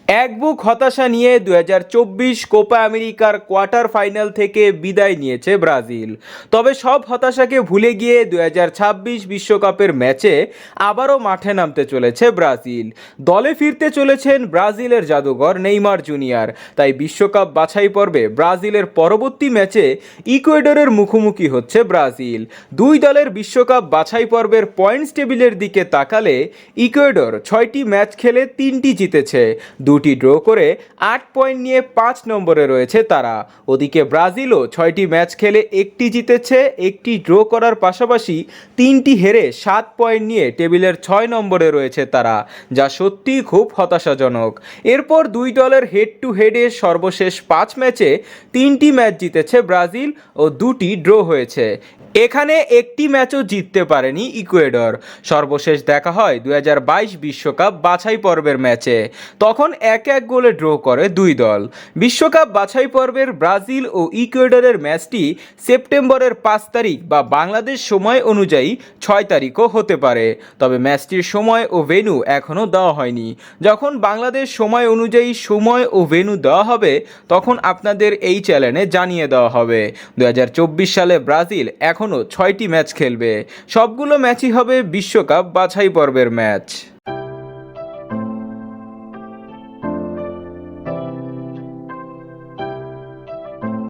এক বুক হতাশা নিয়ে 2024 কোপা আমেরিকার কোয়ার্টার ফাইনাল থেকে বিদায় নিয়েছে ব্রাজিল। তবে সব হতাশাকে ভুলে গিয়ে 2026 বিশ্বকাপের ম্যাচে আবারও মাঠে নামতে চলেছে ব্রাজিল। দলে ফিরতে চলেছেন ব্রাজিলের জাদুঘর নেইমার জুনিয়র। তাই বিশ্বকাপ বাছাই পর্বে ব্রাজিলের পরবর্তী ম্যাচে ইকুয়েডরের মুখোমুখি হচ্ছে ব্রাজিল। দুই দলের বিশ্বকাপ বাছাই পর্বের পয়েন্টস টেবিলের দিকে তাকালে ইকুয়েডর 6টি ম্যাচ খেলে 3টি জিতেছে, 2টি ড্র করে 8 পয়েন্ট নিয়ে 5 নম্বরে রয়েছে তারা। ওদিকে ব্রাজিলও 6টি ম্যাচ খেলে 1টি জিতেছে, 1টি ড্র করার পাশাপাশি 3টি হেরে 7 পয়েন্ট নিয়ে টেবিলের 6 নম্বরে রয়েছে তারা, যা সত্যিই খুব হতাশাজনক। এরপর দুই দলের হেড টু হেডে সর্বশেষ 5 ম্যাচে 3টি ম্যাচ জিতেছে ব্রাজিল ও 2টি ড্র হয়েছে। এখানে একটি ম্যাচও জিততে পারেনি ইকুয়েডর। সর্বশেষ দেখা হয় 2022 বিশ্বকাপ বাছাই পর্বের ম্যাচে, তখন 1-1 গোলে ড্র করে দুই দল। বিশ্বকাপ বাছাই পর্বের ব্রাজিল ও ইকুয়েডরের ম্যাচটি সেপ্টেম্বরের 5 তারিখ বা বাংলাদেশ সময় অনুযায়ী 6 তারিখও হতে পারে। তবে ম্যাচটির সময় ও ভেন্যু এখনও দেওয়া হয়নি। যখন বাংলাদেশ সময় অনুযায়ী সময় ও ভেন্যু দেওয়া হবে তখন আপনাদের এই চ্যানেলে জানিয়ে দেওয়া হবে। 2024 সালে ব্রাজিল এখনও 6টি ম্যাচ খেলবে, সবগুলো ম্যাচই হবে বিশ্বকাপ বাছাই পর্বের ম্যাচ।